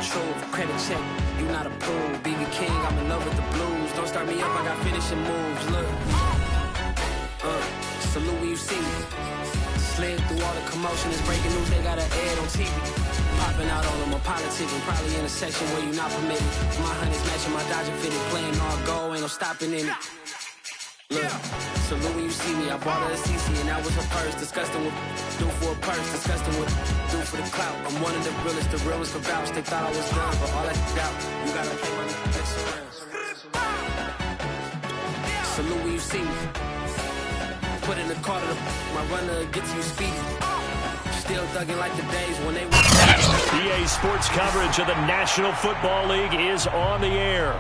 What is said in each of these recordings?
truth. Credit check, you not approved. BB King, I'm in love with the blues. Don't start me up, I got finishing moves. Look, salute when you see me. Slid through all the commotion, it's breaking news, they got an ad on TV. Popping out on them, I'm politicking, probably in a section where you not permitted. My honey's matching my Dodger fitted, playing all go, ain't no stopping in it. Look, salute when you see me, I bought her a CC and that was her purse. Disgusting what do for a purse, disgusting what do for the clout. I'm one of the realest for vouch. They thought I was done, but all that out, you gotta pay money extra rounds. Salute when you see me. Put in the car to my runner gets you speedy. Still thugging like the days when they were. EA Sports coverage of the National Football League is on the air.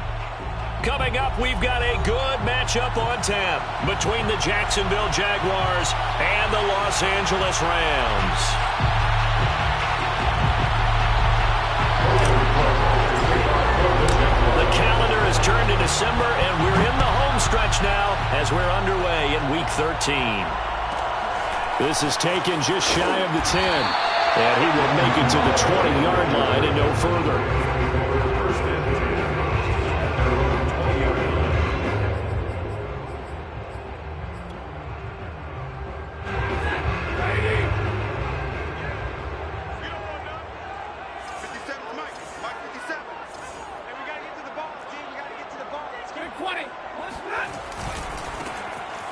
Coming up, we've got a good matchup on tap between the Jacksonville Jaguars and the Los Angeles Rams. The calendar has turned to December, and we're in the home stretch now as we're underway in Week 13. This is taken just shy of the 10, and he will make it to the 20-yard line and no further.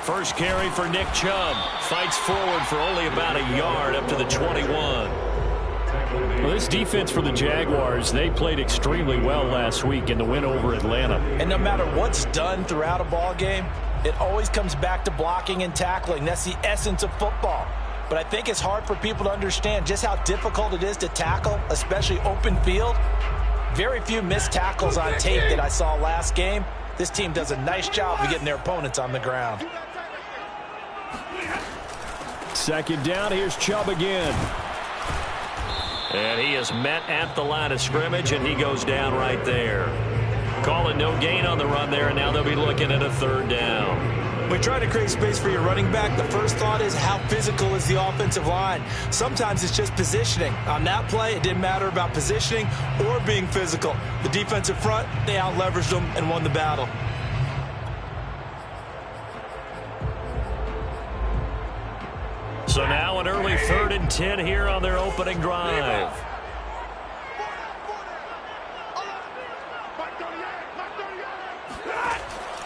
First carry for Nick Chubb. Fights forward for only about a yard up to the 21. Well, this defense for the Jaguars, they played extremely well last week in the win over Atlanta. And no matter what's done throughout a ball game, it always comes back to blocking and tackling. That's the essence of football. But I think it's hard for people to understand just how difficult it is to tackle, especially open field. Very few missed tackles on tape that I saw last game. This team does a nice job of getting their opponents on the ground. Second down, here's Chubb again. And he is met at the line of scrimmage, and he goes down right there. Call it no gain on the run there, and now they'll be looking at a third down. When you try to create space for your running back, the first thought is how physical is the offensive line. Sometimes it's just positioning. On that play, it didn't matter about positioning or being physical. The defensive front, they out-leveraged them and won the battle. So now an early 3rd and 10 here on their opening drive.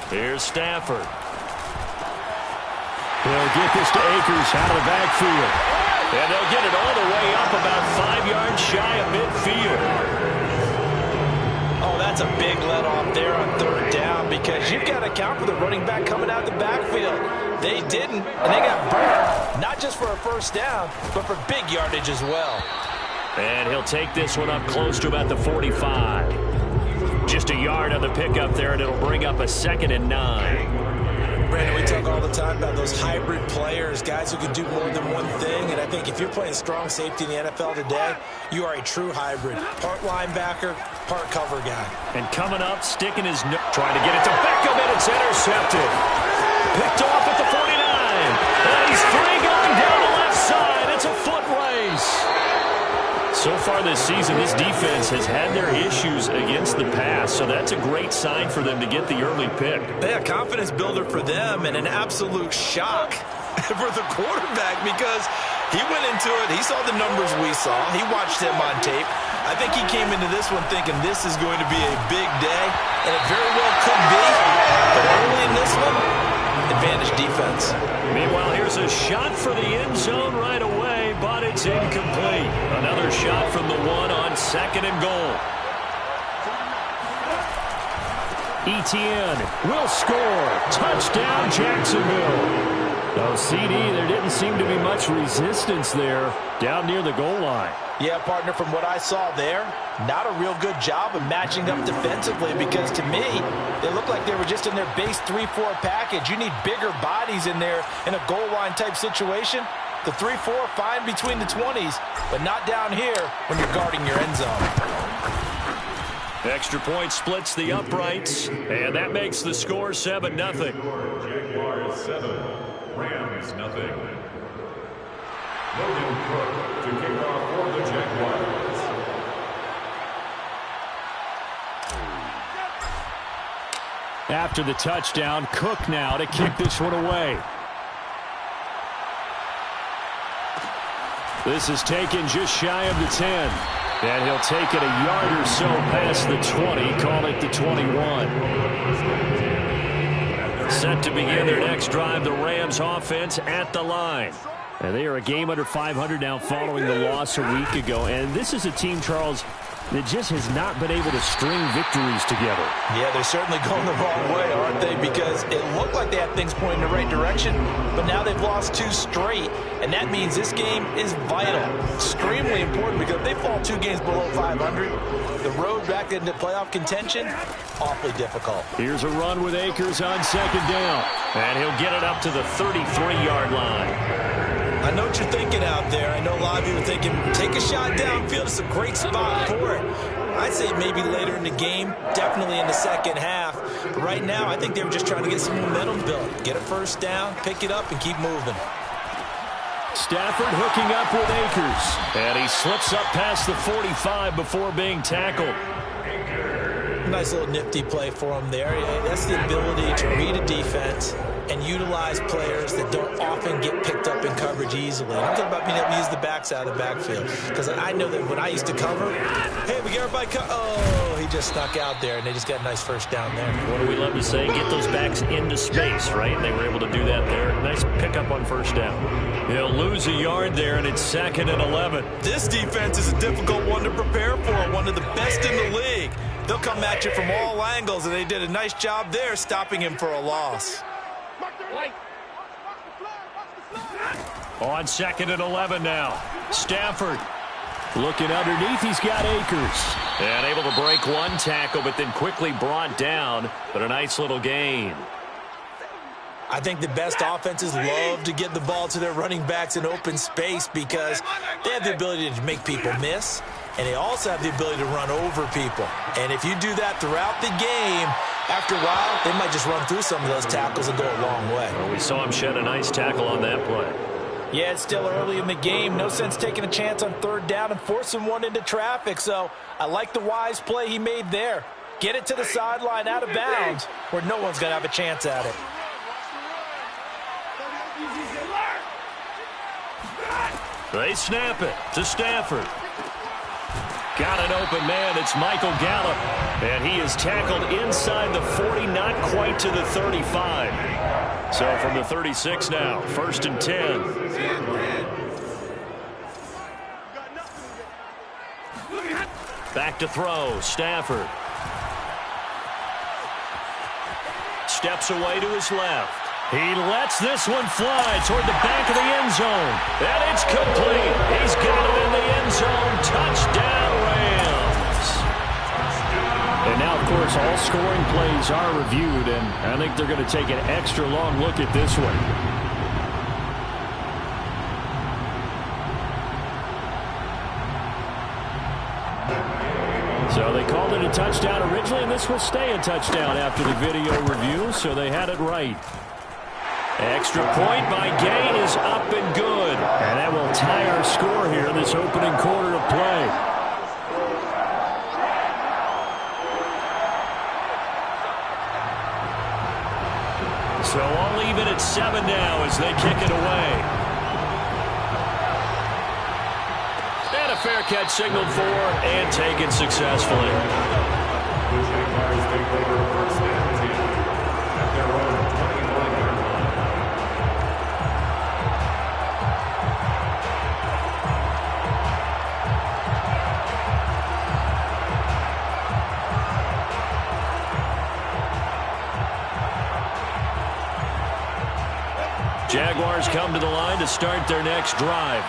Here's Stafford. They'll get this to Akers out of the backfield. And they'll get it all the way up about 5 yards shy of midfield. Oh, that's a big let off there on 3rd down because you've got to account for the running back coming out the backfield. They didn't, and they got burned, not just for a first down, but for big yardage as well. And he'll take this one up close to about the 45. Just a yard on the pickup there, and it'll bring up a 2nd and 9. Brandon, we talk all the time about those hybrid players, guys who can do more than one thing. And I think if you're playing strong safety in the NFL today, you are a true hybrid. Part linebacker, part cover guy. And coming up, sticking his nose, trying to get it to Beckham, and it's intercepted. Picked off at the 49. And he's free going down the left side. It's a foot race. So far this season, this defense has had their issues against the pass, so that's a great sign for them to get the early pick. Yeah, confidence builder for them and an absolute shock for the quarterback because he went into it. He saw the numbers we saw. He watched him on tape. I think he came into this one thinking this is going to be a big day, and it very well could be. But early in this one, advantage defense. Meanwhile, here's a shot for the end zone right away, but it's incomplete. Another shot from the 1 on 2nd and goal. Etienne will score. Touchdown, Jacksonville. No, CD, there didn't seem to be much resistance there down near the goal line. Yeah, partner, from what I saw there, not a real good job of matching up defensively because to me, they looked like they were just in their base 3-4 package. You need bigger bodies in there in a goal line type situation. The 3-4, fine between the 20s, but not down here when you're guarding your end zone. Extra point splits the uprights, and that makes the score 7-0. Jaguars 7, Rams 0. Logan Cook to kick off for the Jaguars. After the touchdown, Cook now to kick this one away. This is taken just shy of the 10. And he'll take it a yard or so past the 20, call it the 21. Set to begin their next drive, the Rams offense at the line. And they are a game under 500 now following the loss a week ago. And this is a team, Charles, that just has not been able to string victories together. Yeah, they're certainly going the wrong way, aren't they? Because it looked like they had things pointing in the right direction, but now they've lost 2 straight, and that means this game is vital. Extremely important, because if they fall 2 games below 500, the road back into playoff contention, awfully difficult. Here's a run with Akers on second down. And he'll get it up to the 33-yard line. I know what you're thinking out there. I know a lot of you are thinking, take a shot downfield. It's a great spot for it. I'd say maybe later in the game, definitely in the second half. But right now, I think they were just trying to get some momentum built. Get a first down, pick it up, and keep moving. Stafford hooking up with Akers. And he slips up past the 45 before being tackled. Nice little nifty play for him there. That's the ability to read a defense and utilize players that don't often get picked up in coverage easily. And I'm talking about being able to use the backs out of the backfield. Because I know that when I used to cover, hey, we get everybody oh, he just snuck out there, and they just got a nice first down there. What do we love to say? Get those backs into space, right? They were able to do that there. Nice pickup on first down. He'll lose a yard there, and it's 2nd and 11. This defense is a difficult one to prepare for, one of the best in the league. They'll come at you from all angles, and they did a nice job there stopping him for a loss. On 2nd and 11 now. Stafford looking underneath. He's got Akers. And able to break one tackle, but then quickly brought down. But a nice little gain. I think the best offenses love to get the ball to their running backs in open space because they have the ability to make people miss, and they also have the ability to run over people. And if you do that throughout the game, after a while, they might just run through some of those tackles and go a long way. Well, we saw him shed a nice tackle on that play. Yeah, it's still early in the game. No sense taking a chance on 3rd down and forcing one into traffic. So I like the wise play he made there. Get it to the sideline out of bounds where no one's going to have a chance at it. They snap it to Stafford. Got an open man. It's Michael Gallup. And he is tackled inside the 40, not quite to the 35. So from the 36 now, 1st and 10. Back to throw, Stafford. Steps away to his left. He lets this one fly toward the back of the end zone. And it's complete. He's got it in the end zone. Touchdown, Rams. And now, of course, all scoring plays are reviewed, and I think they're going to take an extra long look at this one. So they called it a touchdown originally, and this will stay a touchdown after the video review, so they had it right. Extra point by Gain is up and good. And that will tie our score here in this opening quarter of play. So I'll leave it at 7 now as they kick it away. And a fair catch signaled for and taken successfully. The Jaguars take over 1st and 10 at their own 29-yard line. Jaguars come to the line to start their next drive.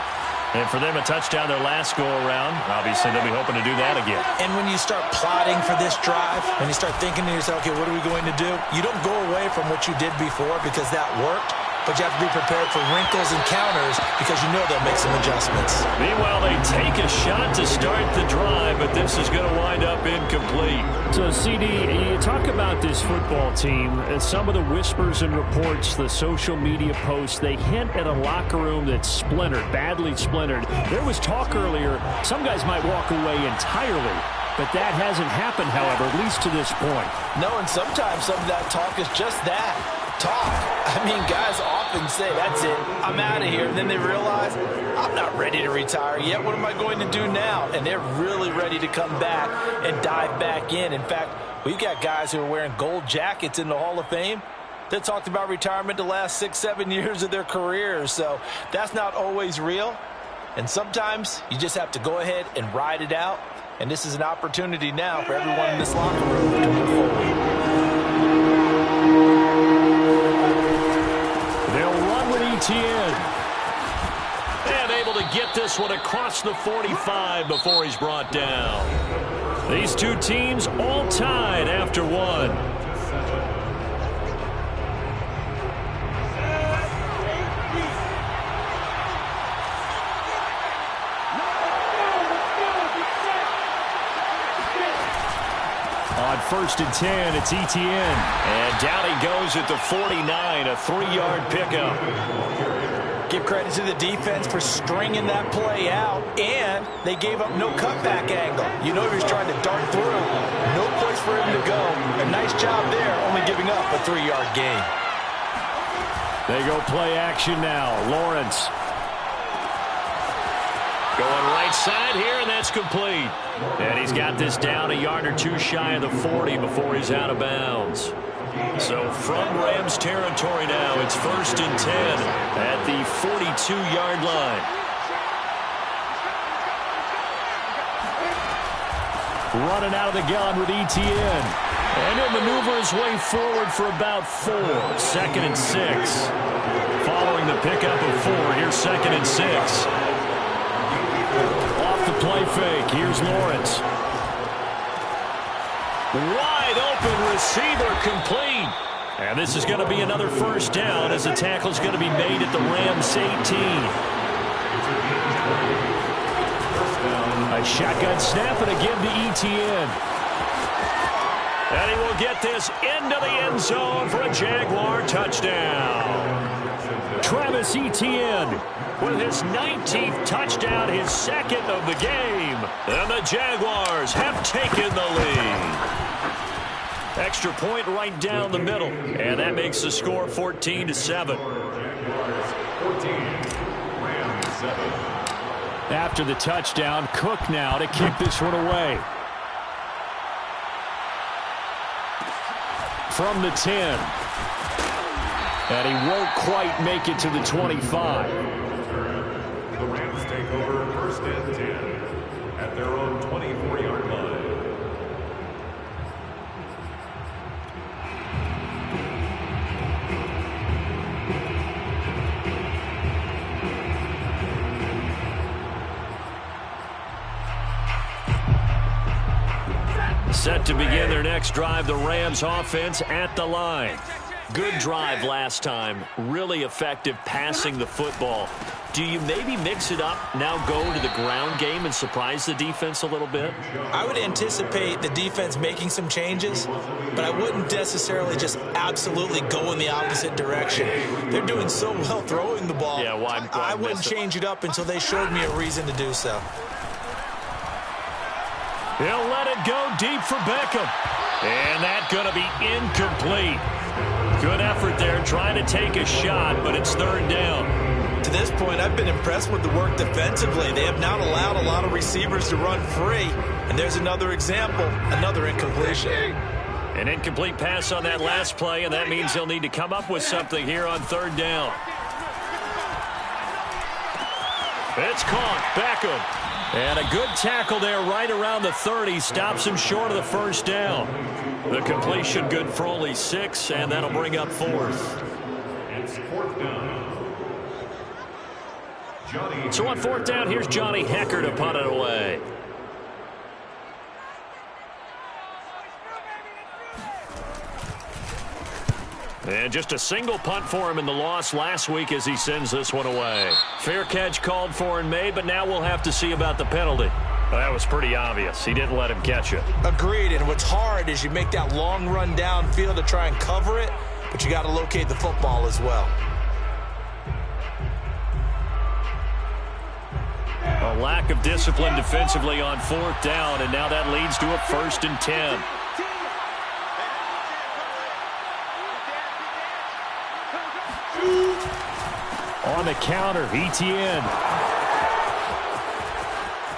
And for them, a touchdown their last go-around. Obviously, they'll be hoping to do that again. And when you start plotting for this drive, when you start thinking to yourself, okay, what are we going to do? You don't go away from what you did before because that worked, but you have to be prepared for wrinkles and counters because you know they'll make some adjustments. Meanwhile, they take a shot to start the drive, but this is going to wind up incomplete. So, CD, you talk about this football team, some of the whispers and reports, the social media posts, they hint at a locker room that's splintered, badly splintered. There was talk earlier, some guys might walk away entirely. But that hasn't happened, however, at least to this point. No, and sometimes some of that talk is just that, talk. I mean, guys often say, that's it, I'm out of here. And then they realize, I'm not ready to retire yet. What am I going to do now? And they're really ready to come back and dive back in. In fact, we've got guys who are wearing gold jackets in the Hall of Fame that talked about retirement the last 6-7 years of their careers. So that's not always real. And sometimes you just have to go ahead and ride it out. And this is an opportunity now for everyone in this locker room to move forward. They'll run with Etienne. And able to get this one across the 45 before he's brought down. These two teams all tied after one. On 1st and 10, it's Etienne. And down he goes at the 49, a 3-yard pickup. Give credit to the defense for stringing that play out, and they gave up no cutback angle. You know he was trying to dart through. No place for him to go. A nice job there, only giving up a 3-yard gain. They go play action now. Lawrence. Going right side here, and that's complete. And he's got this down a yard or two shy of the 40 before he's out of bounds. So from Rams territory now, it's 1st and 10 at the 42-yard line. Running out of the gun with Etienne. And he'll maneuver his way forward for about 4. 2nd and 6. Following the pickup of 4, here's 2nd and 6. Off the play fake, here's Lawrence. Wide open receiver complete. And this is going to be another 1st down as the tackle's going to be made at the Rams 18. A shotgun snap and again to Etienne. And he will get this into the end zone for a Jaguar touchdown. Travis Etienne with his 19th touchdown, his 2nd of the game. And the Jaguars have taken the lead. Extra point right down the middle. And that makes the score 14-7. After the touchdown, Cook now to kick this one away. From the 10. And he won't quite make it to the 25. The Rams take over 1st and 10 at their own 24-yard line. Set to begin their next drive, the Rams offense at the line. Good drive last time. Really effective passing the football. Do you maybe mix it up, now go to the ground game and surprise the defense a little bit? I would anticipate the defense making some changes, but I wouldn't necessarily just absolutely go in the opposite direction. They're doing so well throwing the ball. Yeah, why I wouldn't change it up until they showed me a reason to do so. He'll let it go deep for Beckham. And that's going to be incomplete. Good effort there trying to take a shot, but it's 3rd down. To this point, I've been impressed with the work defensively. They have not allowed a lot of receivers to run free. And there's another example, another incompletion. An incomplete pass on that last play, and that means they'll need to come up with something here on 3rd down. It's caught. Beckham. And a good tackle there right around the 30. Stops him short of the 1st down. The completion good for only 6, and that'll bring up 4th. It's 4th down. So on 4th down, here's Johnny Hekker to punt it away. And just a single punt for him in the loss last week as he sends this one away. Fair catch called for and made, but now we'll have to see about the penalty. Well, that was pretty obvious. He didn't let him catch it. Agreed, and what's hard is you make that long run downfield to try and cover it, but you got to locate the football as well. A A lack of discipline defensively on 4th down, and now that leads to a 1st and 10. On the counter, Etienne.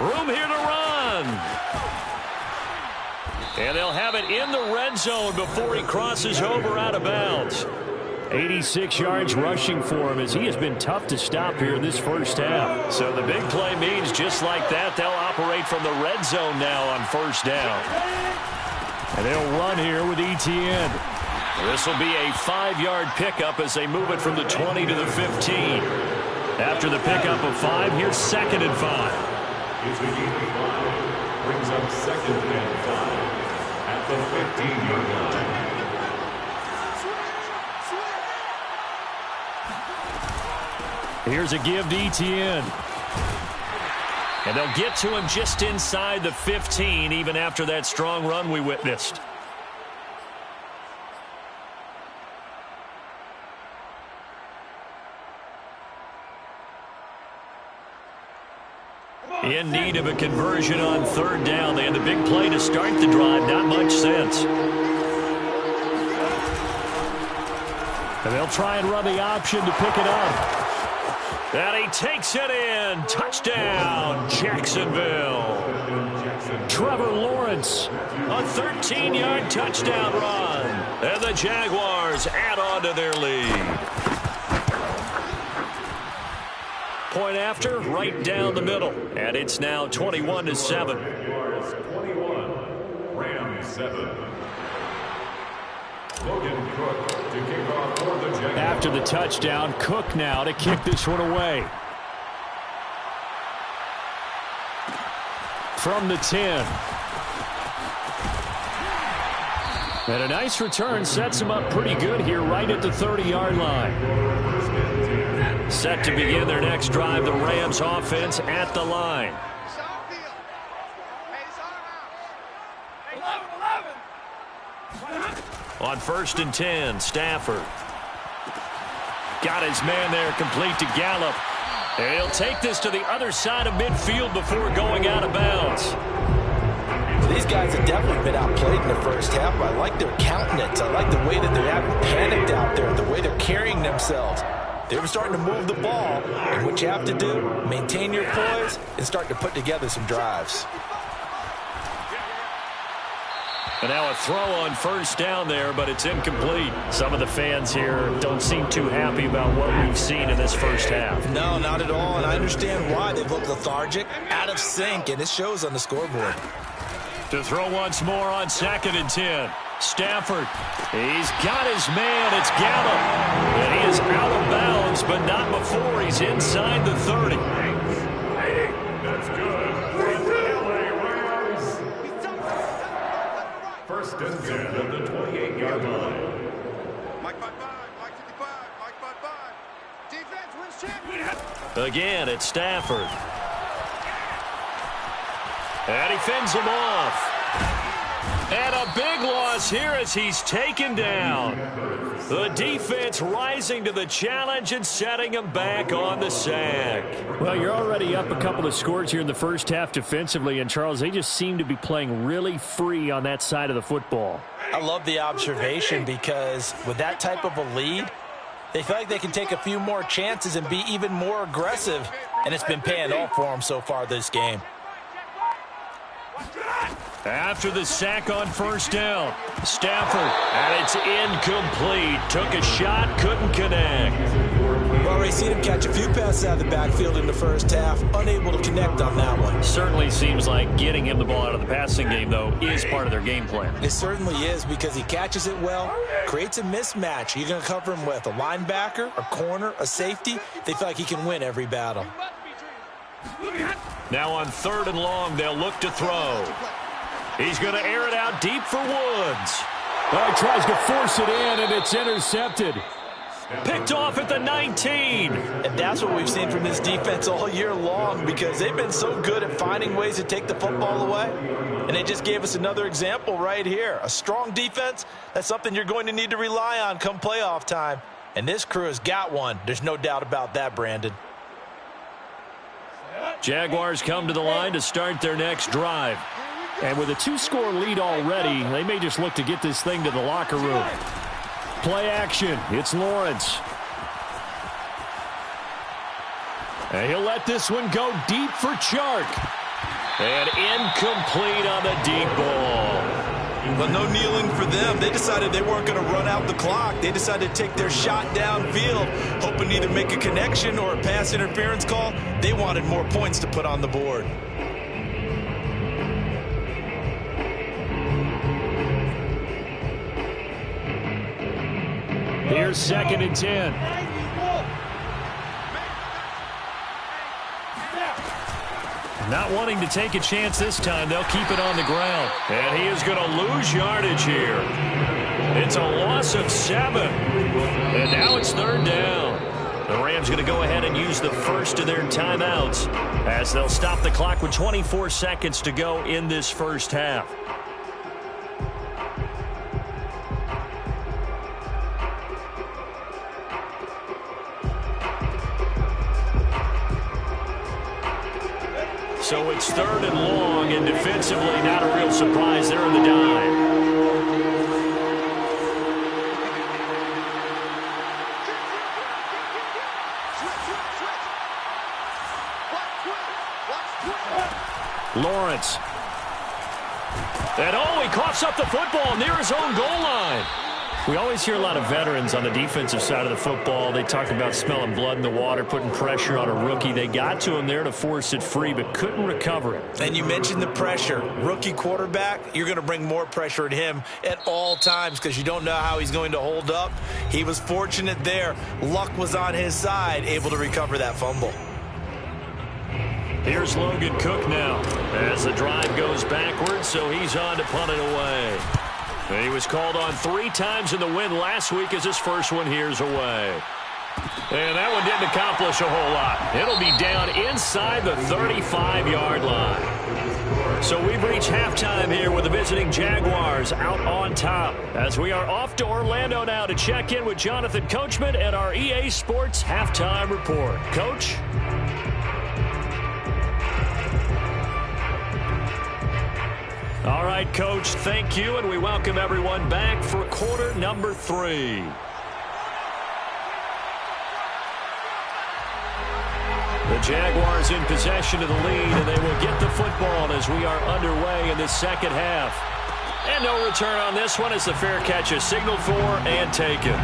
Room here to run. And they'll have it in the red zone before he crosses over out of bounds. 86 yards rushing for him as he has been tough to stop here in this first half. So the big play means just like that, they'll operate from the red zone now on 1st down. And they'll run here with Etienne. This will be a 5-yard pickup as they move it from the 20 to the 15. After the pickup of 5, here's 2nd and 5. He's the game 5. Brings up 2nd and 5 at the 15-yard line. Here's a give to Etienne. And they'll get to him just inside the 15, even after that strong run we witnessed. In need of a conversion on 3rd down. They had the big play to start the drive. Not much sense. And they'll try and run the option to pick it up. And he takes it in. Touchdown, Jacksonville. Trevor Lawrence, a 13-yard touchdown run. And the Jaguars add on to their lead. Point after, right down the middle. And it's now 21-7. 21, Rams 7. Logan Cook to kick off for the Jaguars. After the touchdown, Cook now to kick this one away. From the 10. And a nice return sets him up pretty good here right at the 30-yard line. Set to begin their next drive, the Rams offense at the line. On 1st and 10, Stafford. Got his man there, complete to Gallup. And he'll take this to the other side of midfield before going out of bounds. These guys have definitely been outplayed in the first half. I like their countenance. I like the way that they haven't panicked out there, the way they're carrying themselves. They were starting to move the ball, and what you have to do, maintain your poise and start to put together some drives. And now a throw on 1st down there, but it's incomplete. Some of the fans here don't seem too happy about what we've seen in this first half. No, not at all, and I understand why. They've looked lethargic, out of sync, and it shows on the scoreboard. To throw once more on 2nd and 10. Stafford, he's got his man, it's Gallup. And he is out of bounds, but not before he's inside the 30. That's good for the LA Rams. 1st and 10 at the 28-yard line. Mike 55, Mike 55, Mike 55. Defense wins championship. Again, it's Stafford. And he fends him off. And a big loss here as he's taken down. The defense rising to the challenge and setting him back on the sack. Well, you're already up a couple of scores here in the first half defensively, and Charles, they just seem to be playing really free on that side of the football. I love the observation because with that type of a lead, they feel like they can take a few more chances and be even more aggressive, and it's been paying off for them so far this game. After the sack on 1st down, Stafford, and it's incomplete. Took a shot, couldn't connect. We've already seen him catch a few passes out of the backfield in the first half, unable to connect on that one. Certainly seems like getting him the ball out of the passing game, though, is part of their game plan. It certainly is because he catches it well, creates a mismatch. You're going to cover him with a linebacker, a corner, a safety. They feel like he can win every battle. Now on 3rd and long, they'll look to throw. He's going to air it out deep for Woods. Well, he tries to force it in, and it's intercepted. Picked off at the 19. And that's what we've seen from this defense all year long because they've been so good at finding ways to take the football away. And they just gave us another example right here. A strong defense, that's something you're going to need to rely on come playoff time. And this crew has got one. There's no doubt about that, Brandon. Jaguars come to the line to start their next drive. And with a 2-score lead already, they may just look to get this thing to the locker room. Play action. It's Lawrence. And he'll let this one go deep for Chark. And incomplete on the deep ball. But no kneeling for them. They decided they weren't going to run out the clock. They decided to take their shot downfield, hoping to either make a connection or a pass interference call. They wanted more points to put on the board. Here's 2nd and 10. Not wanting to take a chance this time, they'll keep it on the ground. And he is going to lose yardage here. It's a loss of 7. And now it's 3rd down. The Rams going to go ahead and use the first of their timeouts as they'll stop the clock with 24 seconds to go in this first half. So it's 3rd and long, and defensively not a real surprise. They're in the dive. Lawrence. And he coughs up the football near his own goal line. We always hear a lot of veterans on the defensive side of the football. They talk about smelling blood in the water, putting pressure on a rookie. They got to him there to force it free, but couldn't recover it. And you mentioned the pressure. Rookie quarterback, you're going to bring more pressure at him at all times because you don't know how he's going to hold up. He was fortunate there. Luck was on his side, able to recover that fumble. Here's Logan Cook now as the drive goes backwards, so he's on to punt it away. And he was called on 3 times in the win last week as his first one here's away. And that one didn't accomplish a whole lot. It'll be down inside the 35-yard line. So we've reached halftime here with the visiting Jaguars out on top as we are off to Orlando now to check in with Jonathan Coachman and our EA Sports Halftime Report. Coach? All right, Coach, thank you, and we welcome everyone back for quarter number 3. The Jaguars in possession of the lead, and they will get the football as we are underway in the second half. And no return on this one as the fair catch is signaled for and taken.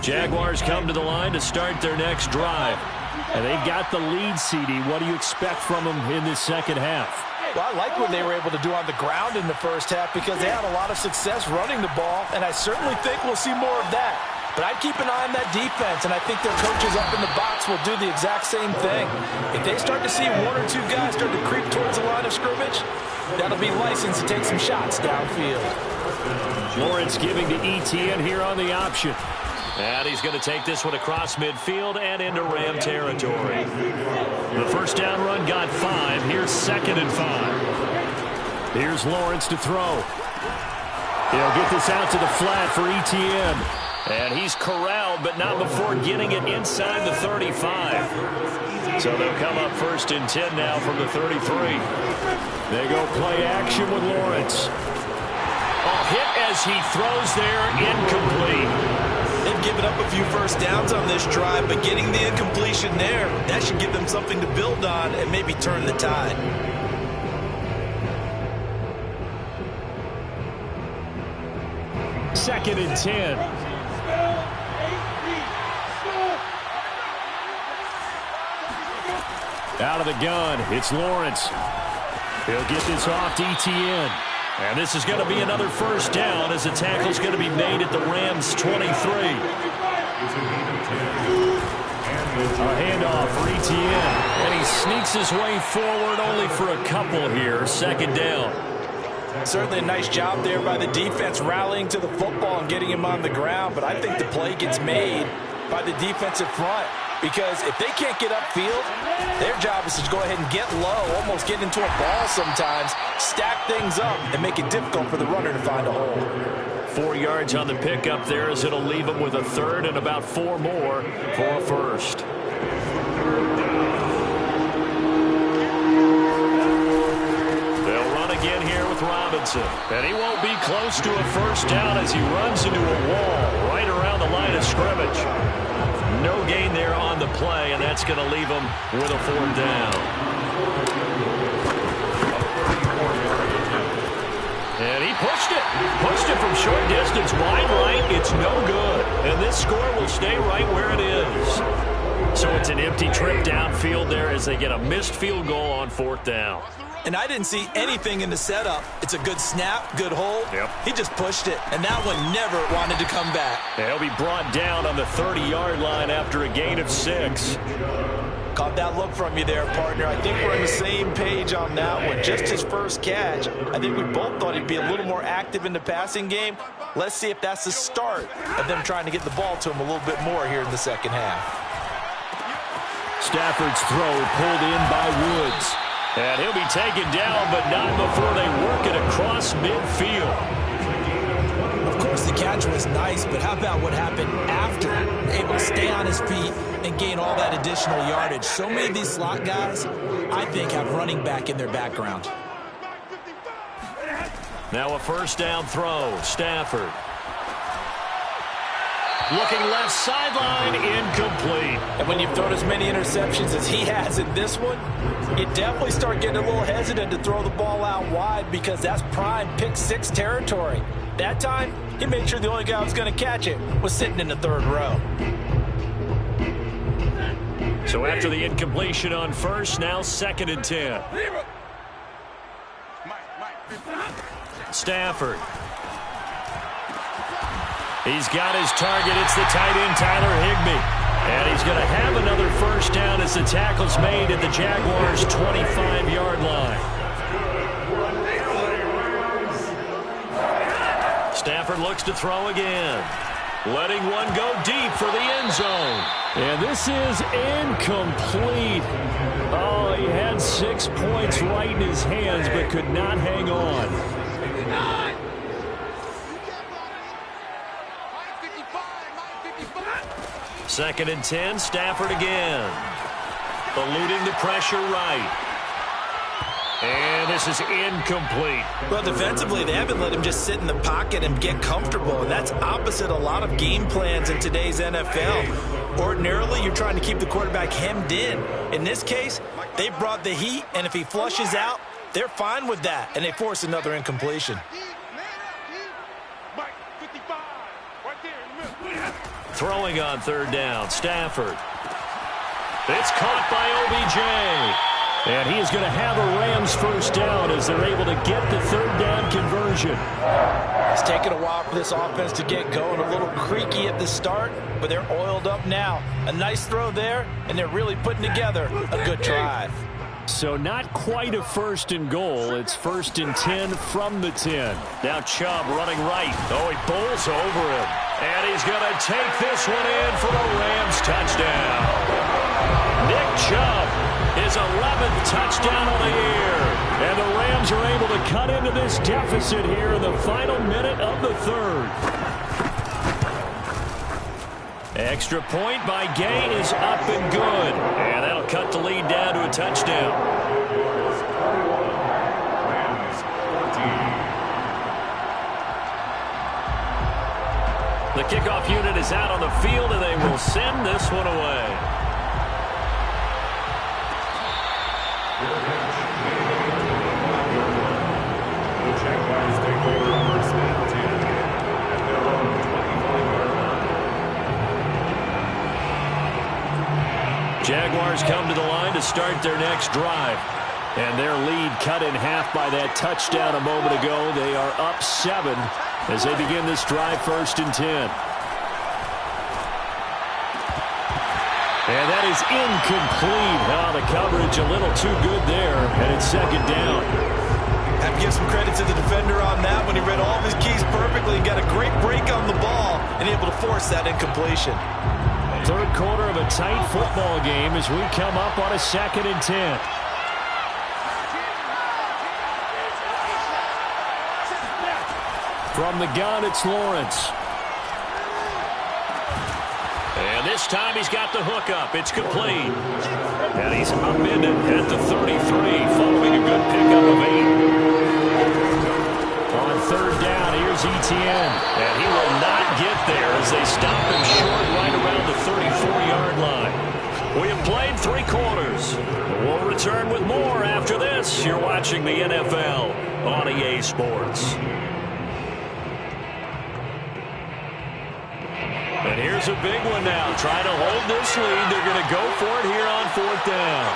Jaguars come to the line to start their next drive. And they've got the lead, CD. What do you expect from them in this second half? Well, I like what they were able to do on the ground in the first half because they had a lot of success running the ball, and I certainly think we'll see more of that. But I'd keep an eye on that defense, and I think their coaches up in the box will do the exact same thing. If they start to see 1 or 2 guys start to creep towards the line of scrimmage, that'll be license to take some shots downfield. Lawrence giving to Etienne here on the option. And he's going to take this one across midfield and into Ram territory. The first down run got 5. Here's 2nd and 5. Here's Lawrence to throw. He'll get this out to the flat for Etienne. And he's corralled, but not before getting it inside the 35. So they'll come up 1st and 10 now from the 33. They go play action with Lawrence. Hit as he throws there, incomplete. They've given up a few first downs on this drive, but getting the incompletion there, that should give them something to build on and maybe turn the tide. Second and 10. Out of the gun, it's Lawrence. He'll get this off to Etienne. And this is going to be another first down as the tackle's going to be made at the Rams' 23. A handoff for Etienne. And he sneaks his way forward only for a couple here. Second down. Certainly a nice job there by the defense rallying to the football and getting him on the ground. But I think the play gets made by the defensive front. Because if they can't get upfield, their job is to go ahead and get low, almost get into a ball sometimes, stack things up, and make it difficult for the runner to find a hole. 4 yards on the pickup there as it'll leave them with a third and about 4 more for a first. They'll run again here with Robinson. And he won't be close to a first down as he runs into a wall right around the line of scrimmage. No gain there on the play, and that's going to leave him with a 4th down. And he pushed it. Pushed it from short distance, wide right. It's no good. And this score will stay right where it is. So it's an empty trip downfield there as they get a missed field goal on 4th down. And I didn't see anything in the setup. It's a good snap, good hold. Yep. He just pushed it, and that one never wanted to come back. They'll be brought down on the 30-yard line after a gain of 6. Caught that look from you there, partner. I think we're on the same page on that one. Just his first catch. I think we both thought he'd be a little more active in the passing game. Let's see if that's the start of them trying to get the ball to him a little bit more here in the second half. Stafford's throw pulled in by Woods. And he'll be taken down, but not before they work it across midfield. Of course, the catch was nice, but how about what happened after? Able to stay on his feet and gain all that additional yardage. So many of these slot guys, I think, have running back in their background. Now a first down throw. Stafford. Looking left sideline, incomplete. And when you've thrown as many interceptions as he has in this one, you definitely start getting a little hesitant to throw the ball out wide because that's prime pick 6 territory. That time, he made sure the only guy who was going to catch it was sitting in the 3rd row. So after the incompletion on first, now 2nd and 10. Stafford. He's got his target. It's the tight end, Tyler Higbee. And he's going to have another first down as the tackle's made at the Jaguars' 25-yard line. Stafford looks to throw again. Letting one go deep for the end zone. And this is incomplete. Oh, he had 6 points right in his hands but could not hang on. Second and 10, Stafford again. Eluding the pressure right. And this is incomplete. Well, defensively, they haven't let him just sit in the pocket and get comfortable, and that's opposite a lot of game plans in today's NFL. Ordinarily, you're trying to keep the quarterback hemmed in. In this case, they brought the heat, and if he flushes out, they're fine with that, and they force another incompletion. Throwing on 3rd down, Stafford. It's caught by OBJ. And he is going to have a Rams first down as they're able to get the 3rd down conversion. It's taken a while for this offense to get going. A little creaky at the start, but they're oiled up now. A nice throw there, and they're really putting together a good drive. So not quite a 1st and goal. It's 1st and 10 from the 10. Now Chubb running right. Oh, he bowls over him. And he's going to take this one in for a Rams touchdown. Nick Chubb, his 11th touchdown of the year. And the Rams are able to cut into this deficit here in the final minute of the 3rd. Extra point by Gay is up and good. And that'll cut the lead down to a touchdown. The kickoff unit is out on the field, and they will send this one away. The Jaguars take over first and 10 at their own 25-yard line. Jaguars come to the line to start their next drive. And their lead cut in half by that touchdown a moment ago. They are up 7 as they begin this drive 1st and 10. And that is incomplete. The coverage a little too good there, and it's second down. I have to give some credit to the defender on that when he read all of his keys perfectly and got a great break on the ball and able to force that incompletion. Third quarter of a tight football game as we come up on a 2nd and 10. From the gun, it's Lawrence. And this time he's got the hook up. It's complete. And he's upended at the 33, following a good pickup of 8. On third down, here's Etienne. And he will not get there as they stop him short right around the 34-yard line. We have played 3 quarters. We'll return with more after this. You're watching the NFL on EA Sports. And here's a big one now. Trying to hold this lead. They're going to go for it here on 4th down.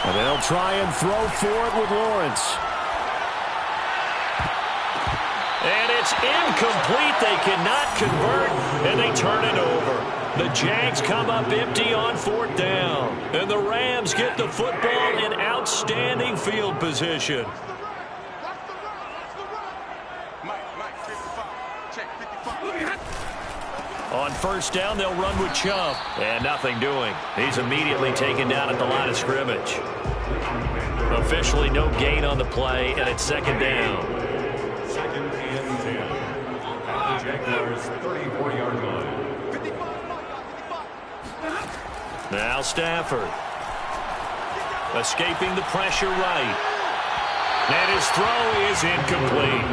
And they'll try and throw for it with Lawrence. And it's incomplete. They cannot convert, and they turn it over. The Jags come up empty on 4th down. And the Rams get the football in outstanding field position. On 1st down, they'll run with Chubb. And nothing doing. He's immediately taken down at the line of scrimmage. Officially no gain on the play, and it's 2nd down. 2nd and 10. At the Jaguars' 34-yard line. Now Stafford. Escaping the pressure right. And his throw is incomplete.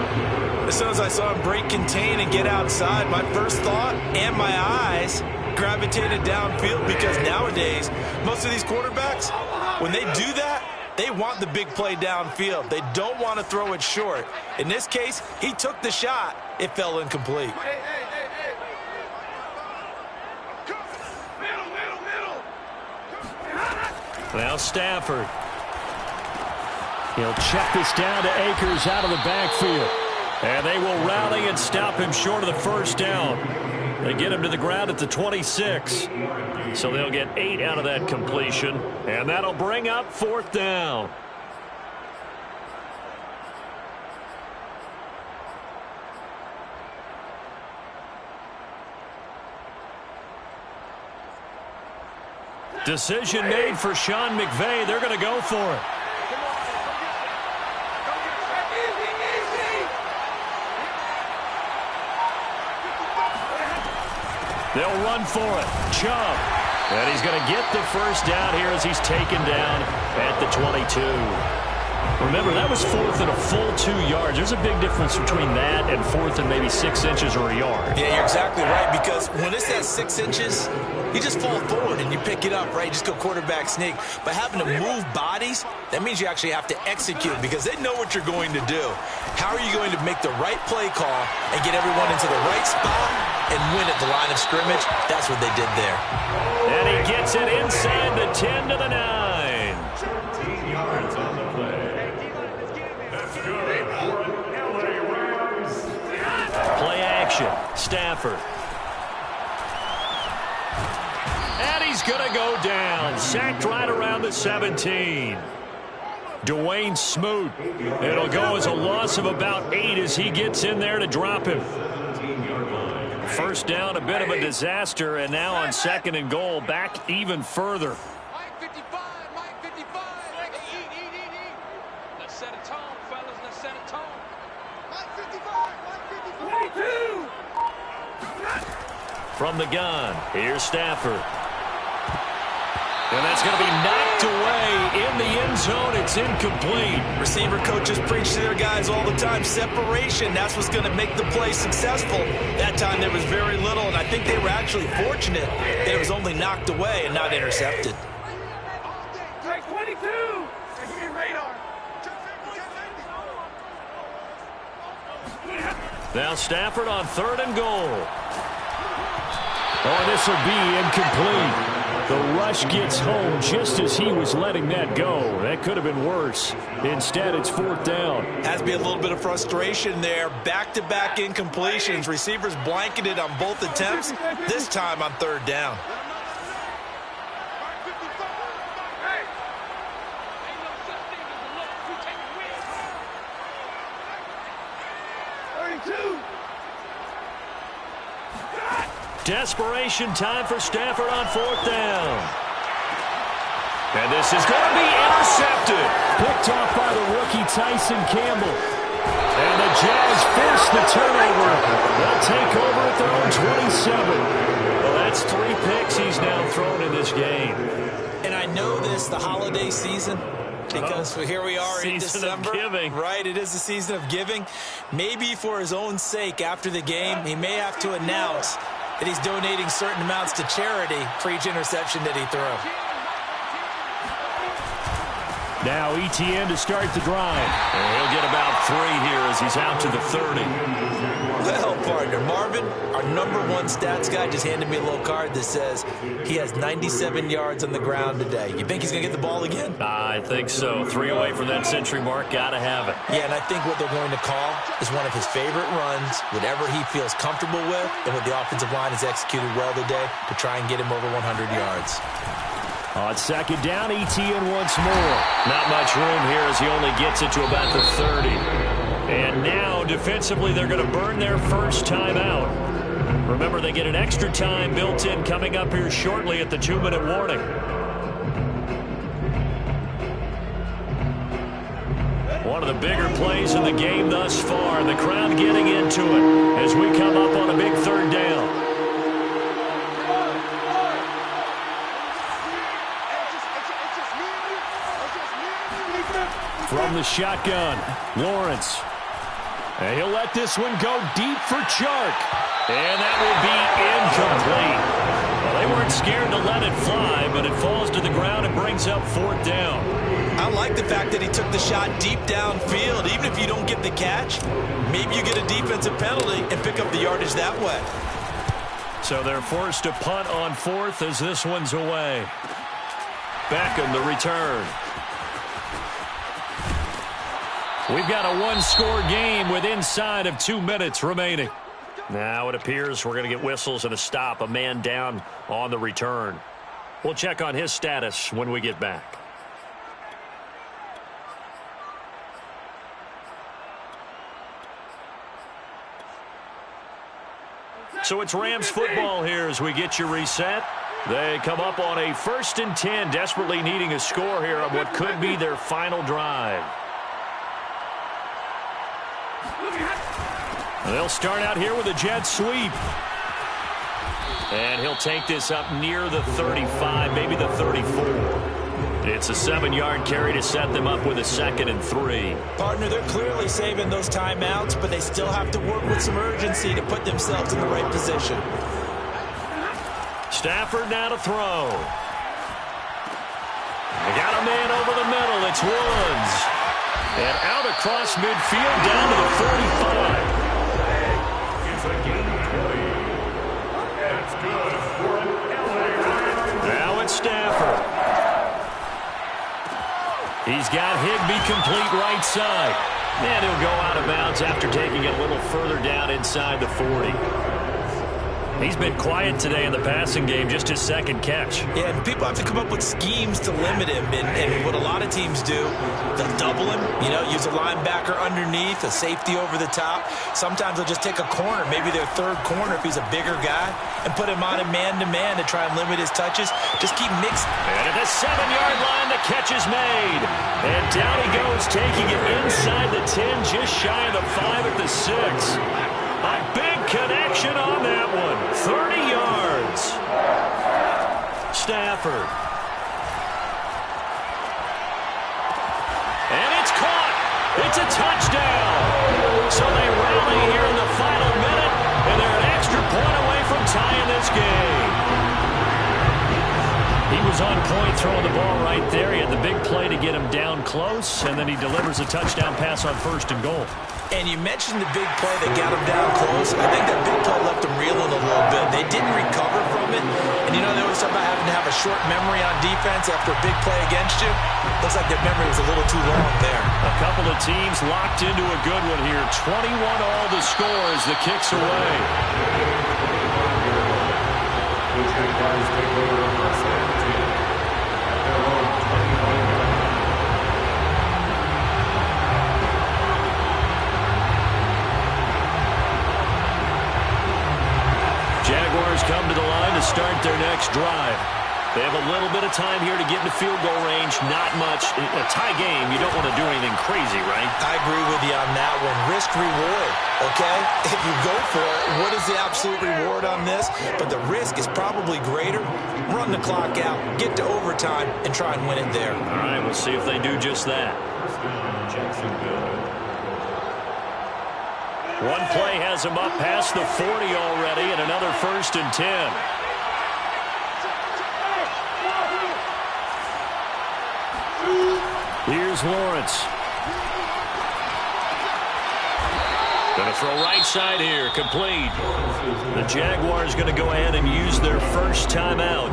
As soon as I saw him break contain and get outside, my first thought and my eyes gravitated downfield, because nowadays, most of these quarterbacks, when they do that, they want the big play downfield. They don't want to throw it short. In this case, he took the shot. It fell incomplete. Now Stafford. He'll check this down to Akers out of the backfield. And they will rally and stop him short of the 1st down. They get him to the ground at the 26. So they'll get 8 out of that completion. And that'll bring up 4th down. Decision made for Sean McVay. They're going to go for it. They'll run for it. Chubb. And he's going to get the 1st down here as he's taken down at the 22. Remember, that was 4th and a full 2 yards. There's a big difference between that and 4th and maybe 6 inches or a yard. Yeah, you're exactly right, because when it's at 6 inches, you just fall forward and you pick it up, right? You just go quarterback sneak. But having to move bodies, that means you actually have to execute, because they know what you're going to do. How are you going to make the right play call and get everyone into the right spot and win at the line of scrimmage? That's what they did there. And he gets it inside the 10 to the 9. 17 yards on the play. That's good for an LA Rams. Play action. Stafford. And he's going to go down. Sacked right around the 17. Dwayne Smoot. It'll go as a loss of about 8 as he gets in there to drop him. 1st down, a bit of a disaster, and now on 2nd and goal, back even further. Mike 55, Mike 55. Eat. Let's set a tone, fellas. Let's set a tone. Mike 55, Mike 55. From the gun, here's Stafford. And that's going to be knocked away in the end zone. It's incomplete. Receiver coaches preach to their guys all the time. Separation, that's what's going to make the play successful. That time there was very little, and I think they were actually fortunate that it was only knocked away and not intercepted. Take 22. Radar. Now Stafford on 3rd and goal. Oh, this will be incomplete. The rush gets home just as he was letting that go. That could have been worse. Instead, it's 4th down. Has to be a little bit of frustration there. Back-to-back incompletions. Receivers blanketed on both attempts, this time on 3rd down. Desperation time for Stafford on 4th down. And this is going to be intercepted. Picked off by the rookie Tyson Campbell. And the Jazz force the turnover. They'll take over at their own 27. Well, that's 3 picks he's now thrown in this game. And I know this, the holiday season, because here we are in December. Season of giving. Right, it is the season of giving. Maybe for his own sake after the game, he may have to announce that he's donating certain amounts to charity for each interception that he threw. Now Etienne to start the drive. And he'll get about 3 here as he's out to the 30. Well, partner, Marvin, our #1 stats guy, just handed me a little card that says he has 97 yards on the ground today. You think he's going to get the ball again? I think so. 3 away from that century mark. Got to have it. Yeah, and I think what they're going to call is one of his favorite runs, whatever he feels comfortable with, and what the offensive line has executed well today to try and get him over 100 yards. On 2nd down, Etienne once more. Not much room here as he only gets it to about the 30. And now, defensively, they're going to burn their first time out. Remember, they get an extra time built in coming up here shortly at the 2-minute warning. One of the bigger plays in the game thus far. The crowd getting into it as we come up on a big 3rd down. From the shotgun, Lawrence. And he'll let this one go deep for Chark. And that will be incomplete. Well, they weren't scared to let it fly, but it falls to the ground and brings up 4th down. I like the fact that he took the shot deep downfield. Even if you don't get the catch, maybe you get a defensive penalty and pick up the yardage that way. So they're forced to punt on 4th as this one's away. Beckham the return. We've got a 1-score game with inside of 2 minutes remaining. Now it appears we're going to get whistles and a stop. A man down on the return. We'll check on his status when we get back. So it's Rams football here as we get you reset. They come up on a 1st and 10, desperately needing a score here on what could be their final drive. They'll start out here with a jet sweep. And he'll take this up near the 35, maybe the 34. It's a 7-yard carry to set them up with a 2nd and 3. Partner, they're clearly saving those timeouts, but they still have to work with some urgency to put themselves in the right position. Stafford now to throw. They got a man over the middle. It's Woods. And out across midfield down to the 45. It's a gain of 20. That's good for an LA Rams. Now it's Stafford. He's got Higbee complete right side. And he'll go out of bounds after taking it a little further down inside the 40. He's been quiet today in the passing game, just his 2nd catch. Yeah, and people have to come up with schemes to limit him. And what a lot of teams do, they'll double him, use a linebacker underneath, a safety over the top. Sometimes they'll just take a corner, maybe their 3rd corner if he's a bigger guy, and put him on a man-to-man to try and limit his touches. Just keep mixing. And at the 7-yard line, the catch is made. And down he goes, taking it inside the 10, just shy of the 5 at the 6. A big connection on that one. 30 yards. Stafford. And it's caught. It's a touchdown. So they rally here in the final minute, and they're an extra point away from tying this game. He He was on point throwing the ball right there. He had the big play to get him down close, and then he delivers a touchdown pass on 1st and goal. And you mentioned the big play that got him down close. I think that big play left him reeling a little bit. They didn't recover from it. And you know, they always talk about having to have a short memory on defense after a big play against you. Looks like that memory was a little too long there. A couple of teams locked into a good one here. 21 all the score as the kick's away. Jaguars take over 1st and 10 at their own 20-yard line. Jaguars come to the line to start their next drive. They have a little bit of time here to get into field goal range. Not much. In a tie game, you don't want to do anything crazy, right? I agree with you on that one. Risk reward, okay? If you go for it, what is the absolute reward on this? But the risk is probably greater. Run the clock out, get to overtime, and try and win it there. All right, we'll see if they do just that. First down, Jacksonville. One play has him up past the 40 already, and another 1st and 10. Here's Lawrence. Going to throw right side here, complete. The Jaguars going to go ahead and use their first timeout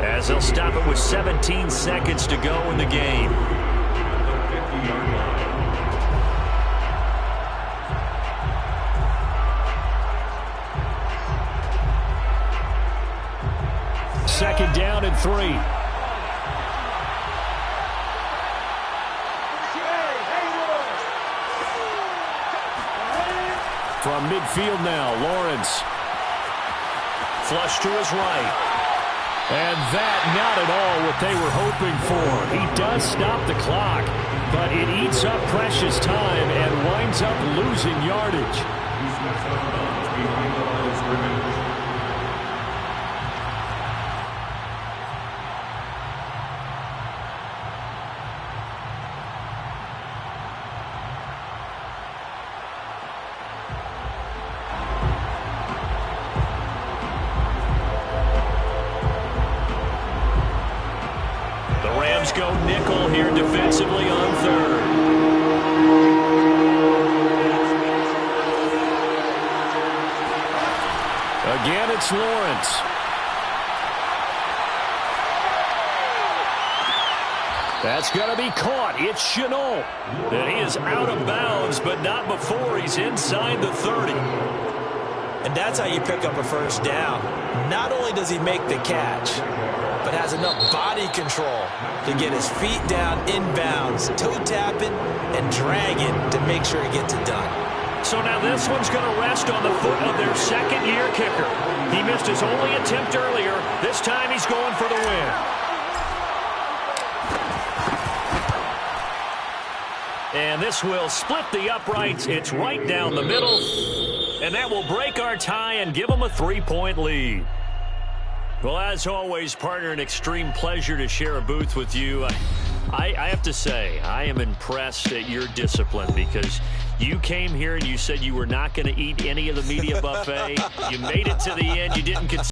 as they'll stop it with 17 seconds to go in the game. 50-yard line. Second down and 3. From midfield now, Lawrence. Flush to his right. And that not at all what they were hoping for. He does stop the clock, but it eats up precious time and winds up losing yardage. He's got 7 bounds behind the line of scrimmage. Go nickel here defensively on 3rd. Again, it's Lawrence. That's going to be caught. It's Shenault. And he is out of bounds, but not before he's inside the 30. And that's how you pick up a first down. Not only does he make the catch, but has enough body control to get his feet down inbounds, toe tapping and dragging to make sure he gets it done. So now this one's going to rest on the foot of their second-year kicker. He missed his only attempt earlier. This time he's going for the win. And this will split the uprights. It's right down the middle. And that will break our tie and give them a 3-point lead. Well, as always, partner, an extreme pleasure to share a booth with you. I have to say, I am impressed at your discipline because you came here and you said you were not going to eat any of the media buffet. You made it to the end. You didn't consider